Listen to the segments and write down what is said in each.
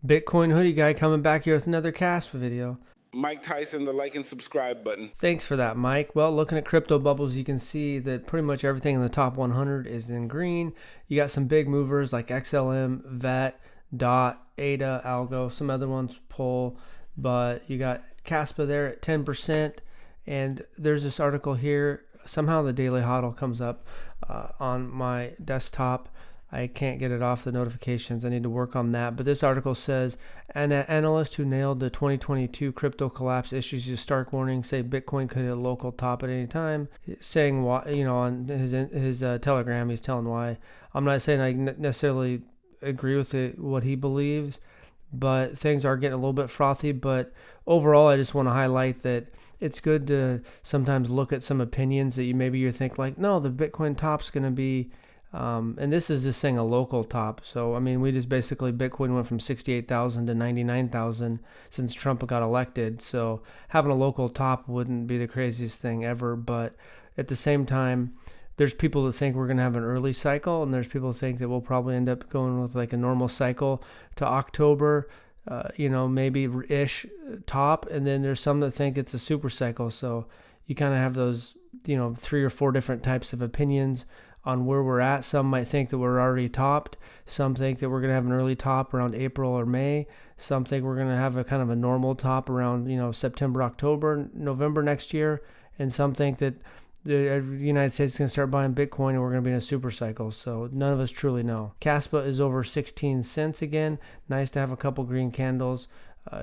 Bitcoin hoodie guy coming back here with another KASPA video. Mike Tyson, the like and subscribe button. Thanks for that, Mike. Well, looking at crypto bubbles, you can see that pretty much everything in the top 100 is in green. You got some big movers like XLM, VET, DOT, ADA, Algo, some other ones pull, but you got KASPA there at 10%. And there's this article here. Somehow the daily Huddle comes up on my desktop. I can't get it off the notifications. I need to work on that. But this article says, an analyst who nailed the 2022 crypto collapse issues a stark warning, say Bitcoin could hit a local top at any time, saying why, on his Telegram, he's telling why. I'm not saying I necessarily agree with what he believes, but things are getting a little bit frothy. But overall, I just want to highlight that it's good to sometimes look at some opinions that you think like, no, the Bitcoin top's going to be, and this is just saying a local top. So, I mean, we just basically, Bitcoin went from 68,000 to 99,000 since Trump got elected. So having a local top wouldn't be the craziest thing ever. But at the same time, there's people that think we're going to have an early cycle, and there's people that think that we'll probably end up going with like a normal cycle to October, maybe ish top. And then there's some that think it's a super cycle. So you kind of have those, 3 or 4 different types of opinions on where we're at. Some might think that we're already topped. Some think that we're going to have an early top around April or May. Some think we're going to have a kind of a normal top around, September, October, November next year. And some think that the United States is going to start buying Bitcoin and we're going to be in a super cycle. So none of us truly know. KASPA is over 16 cents again. Nice to have a couple green candles.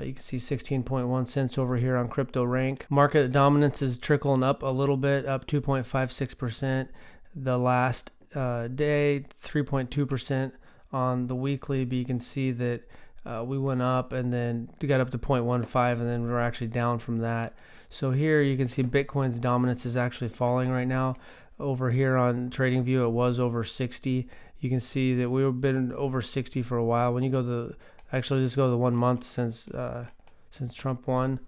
You can see 16.1 cents over here on Crypto Rank. Market dominance is trickling up a little bit, up 2.56%. The last day, 3.2% on the weekly, but you can see that we went up and then we got up to 0.15 and then we're actually down from that. So here you can see Bitcoin's dominance is actually falling right now. Over here on TradingView, it was over 60. You can see that we've been over 60 for a while. When you go just go to the 1 month since Trump won,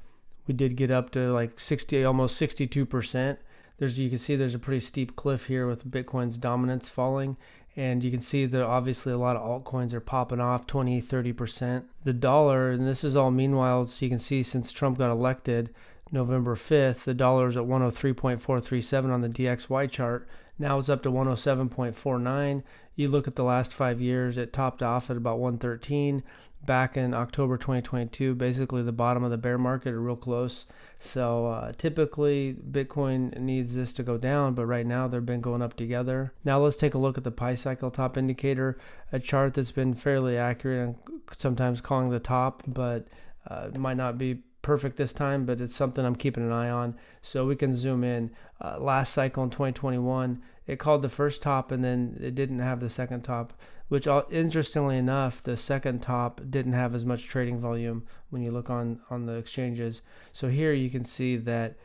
we did get up to like 60, almost 62%. You can see there's a pretty steep cliff here with Bitcoin's dominance falling. And you can see that obviously a lot of altcoins are popping off 20, 30%. The dollar, and this is all meanwhile, so you can see since Trump got elected November 5th, the dollar is at 103.437 on the DXY chart. Now it's up to 107.49. You look at the last 5 years, it topped off at about 113 back in October 2022, basically the bottom of the bear market, or real close. So typically Bitcoin needs this to go down, but right now they've been going up together. Now let's take a look at the Pi cycle top indicator, a chart that's been fairly accurate and sometimes calling the top, but it might not be perfect this time, but it's something I'm keeping an eye on. So we can zoom in. Last cycle in 2021, it called the first top and then it didn't have the second top, which interestingly enough, the second top didn't have as much trading volume when you look on the exchanges. So here you can see that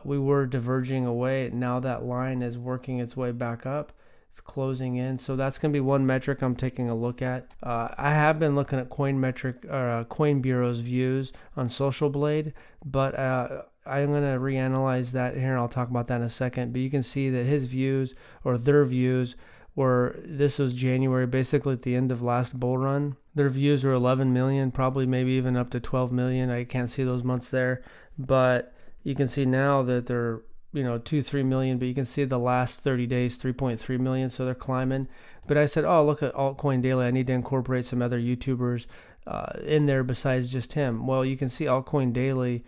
we were diverging away. Now that line is working its way back up. It's closing in. So that's going to be one metric I'm taking a look at. I have been looking at Coin Bureau's views on Social Blade, but I'm going to reanalyze that here and I'll talk about that in a second. But you can see that his views, or their views, this was January, basically at the end of last bull run. Their views were 11 million, probably maybe even up to 12 million. I can't see those months there, but you can see now that they're 2-3 million, but you can see the last 30 days 3.3 million, so they're climbing. But I said, look at Altcoin Daily, I need to incorporate some other YouTubers in there besides just him. Well, you can see Altcoin Daily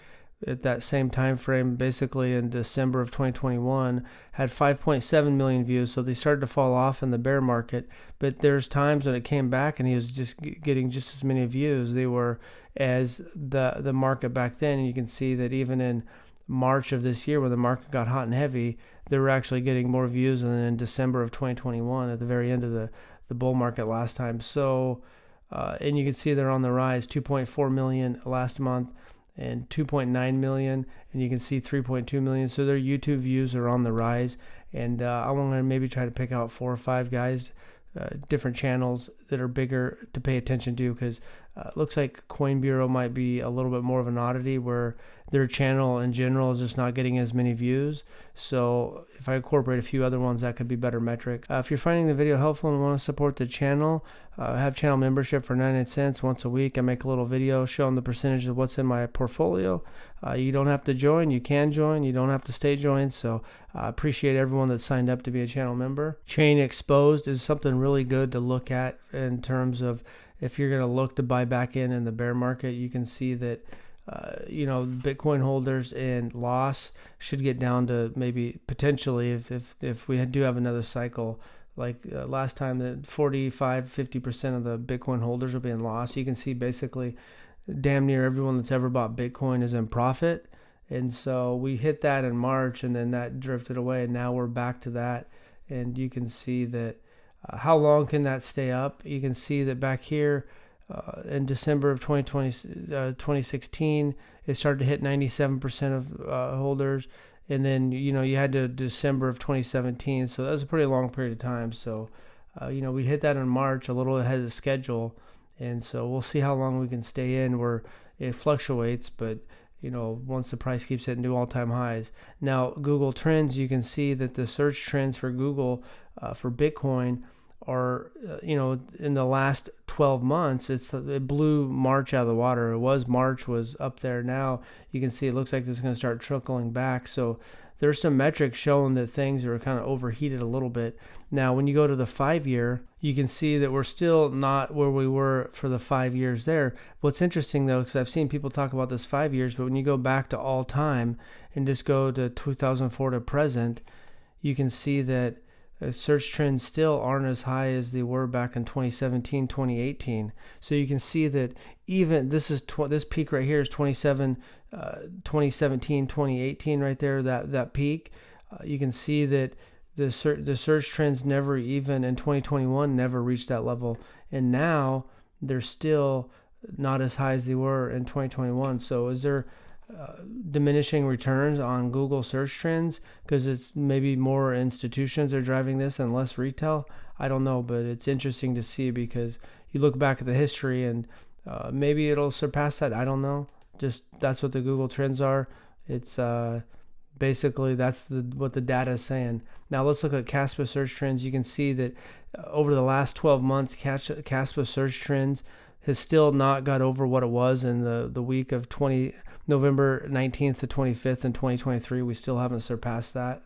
at that same time frame, basically in December of 2021, had 5.7 million views. So they started to fall off in the bear market, but there's times when it came back and he was just getting just as many views they were as the market back then. And you can see that even in March of this year, when the market got hot and heavy, they were actually getting more views than in December of 2021 at the very end of the bull market last time. So and you can see they're on the rise, 2.4 million last month and 2.9 million, and you can see 3.2 million. So their YouTube views are on the rise, and I want to maybe try to pick out 4 or 5 guys, different channels that are bigger to pay attention to, because Looks like Coin Bureau might be a little bit more of an oddity where their channel in general is just not getting as many views. So if I incorporate a few other ones, that could be better metrics. If you're finding the video helpful and want to support the channel, I have channel membership for 99 cents once a week. I make a little video showing the percentage of what's in my portfolio. You don't have to join. You can join. You don't have to stay joined. So I appreciate everyone that signed up to be a channel member. Chain exposed is something really good to look at in terms of if you're going to look to buy back in the bear market. You can see that Bitcoin holders in loss should get down to maybe potentially if we do have another cycle like last time, that 45-50% of the Bitcoin holders will be in loss. You can see basically damn near everyone that's ever bought Bitcoin is in profit. And so we hit that in March, and then that drifted away, and now we're back to that. And you can see that how long can that stay up? You can see that back here in December of 2016, it started to hit 97% of holders. And then, you had to December of 2017. So that was a pretty long period of time. So, we hit that in March a little ahead of schedule. And so we'll see how long we can stay in where it fluctuates. But, once the price keeps hitting new all-time highs. Now, Google Trends, you can see that the search trends for Google for Bitcoin are, in the last 12 months, it blew March out of the water. March was up there. Now you can see it looks like it's going to start trickling back. So there's some metrics showing that things are kind of overheated a little bit. Now, when you go to the 5-year, you can see that we're still not where we were for the 5 years there. What's interesting, though, because I've seen people talk about this 5 years, but when you go back to all time and just go to 2004 to present, you can see that search trends still aren't as high as they were back in 2017, 2018. So you can see that even this peak right here is 2017, 2018 right there, that peak. You can see that the search trends never even in 2021 never reached that level, and now they're still not as high as they were in 2021. So is there diminishing returns on Google search trends because it's maybe more institutions are driving this and less retail? I don't know, but it's interesting to see because you look back at the history and maybe it'll surpass that. I don't know. Just that's what the Google trends are. It's basically that's what the data is saying. Now let's look at KASPA search trends. You can see that over the last 12 months, KASPA search trends has still not got over what it was in the week of November 19th to 25th in 2023. We still haven't surpassed that.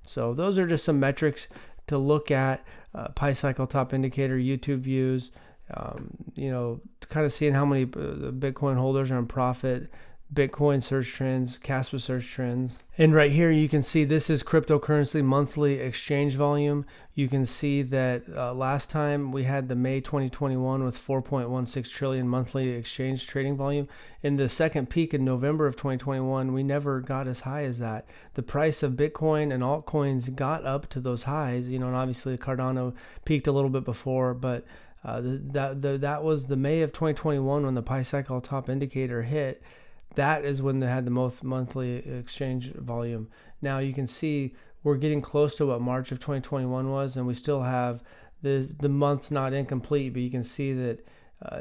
So those are just some metrics to look at. Pi cycle top indicator, YouTube views, kind of seeing how many Bitcoin holders are in profit, Bitcoin search trends, KASPA search trends. And right here you can see this is cryptocurrency monthly exchange volume. You can see that last time we had the May 2021 with 4.16 trillion monthly exchange trading volume. In the second peak in November of 2021, we never got as high as that. The price of Bitcoin and altcoins got up to those highs, and obviously Cardano peaked a little bit before, but that was the May of 2021 when the Pi cycle top indicator hit. That is when they had the most monthly exchange volume. Now you can see we're getting close to what March of 2021 was, and we still have the month's not incomplete, but you can see that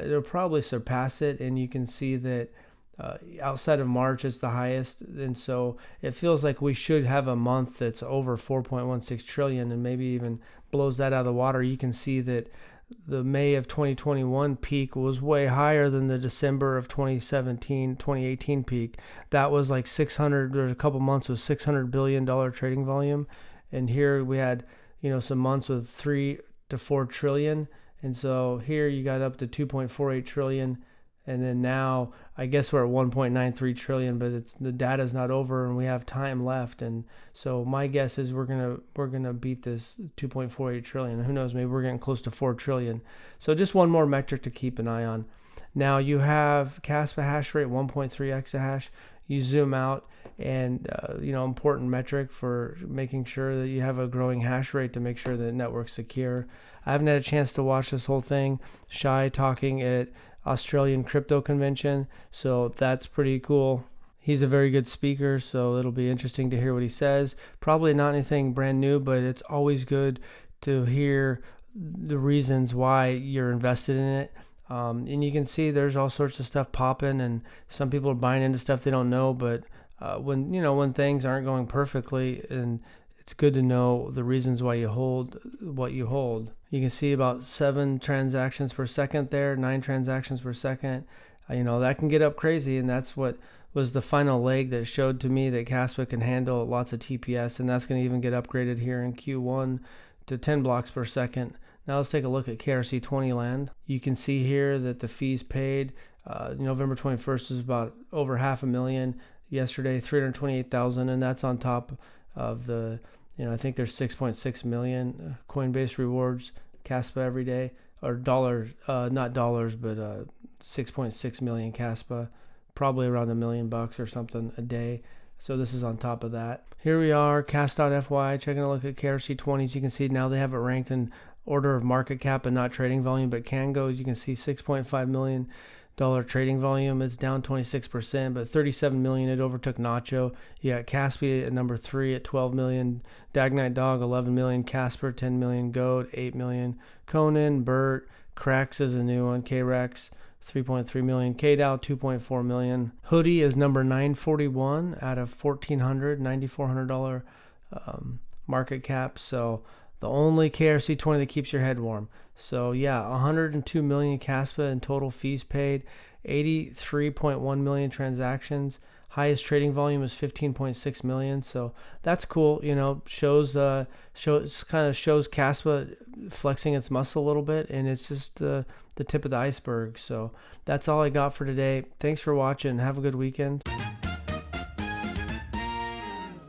it'll probably surpass it, and you can see that outside of March it's the highest, and so it feels like we should have a month that's over 4.16 trillion and maybe even blows that out of the water. You can see that the May of 2021 peak was way higher than the December of 2018 peak. That was like 600, there's a couple months with $600 billion trading volume. And here we had, some months with 3 to 4 trillion. And so here you got up to 2.48 trillion. And then now I guess we're at 1.93 trillion, but the data's not over and we have time left. And so my guess is we're gonna beat this 2.48 trillion. Who knows? Maybe we're getting close to 4 trillion. So just one more metric to keep an eye on. Now you have KASPA hash rate 1.3 exahash. You zoom out, and important metric for making sure that you have a growing hash rate to make sure the network's secure. I haven't had a chance to watch this whole thing. Shy talking at Australian crypto convention, so that's pretty cool. He's a very good speaker, so it'll be interesting to hear what he says. Probably not anything brand new, but it's always good to hear the reasons why you're invested in it. And you can see there's all sorts of stuff popping, and some people are buying into stuff they don't know. But when things aren't going perfectly, and it's good to know the reasons why you hold what you hold. You can see about 7 transactions per second there, 9 transactions per second. That can get up crazy, and that's what was the final leg that showed to me that KASPA can handle lots of TPS, and that's going to even get upgraded here in Q1 to 10 blocks per second. Now let's take a look at KRC2 Land. You can see here that the fees paid November 21st is about over $500,000. Yesterday, 328,000, and that's on top of the, I think there's 6.6 million Coinbase rewards KASPA every day, or dollars, not dollars, but 6.6 million KASPA, probably around $1 million or something a day. So this is on top of that. Here we are, CAS.FY, checking a look at KRC20s. You can see now they have it ranked in order of market cap and not trading volume, but Kango's, you can see $6.5 million trading volume. It's down 26%, but 37 million. It overtook Nacho. You got Kaspi at number 3 at 12 million. Dagnite Dog 11 million. Casper 10 million. Goat 8 million. Conan, Bert, Crex is a new one. KRX 3.3 million. KDAO 2.4 million. Hoodie is number 941 out of $1,400 market cap. So the only KRC20 that keeps your head warm. So yeah, 102 million KASPA in total fees paid, 83.1 million transactions. Highest trading volume is 15.6 million. So that's cool. Shows KASPA flexing its muscle a little bit, and it's just the tip of the iceberg. So that's all I got for today. Thanks for watching. Have a good weekend.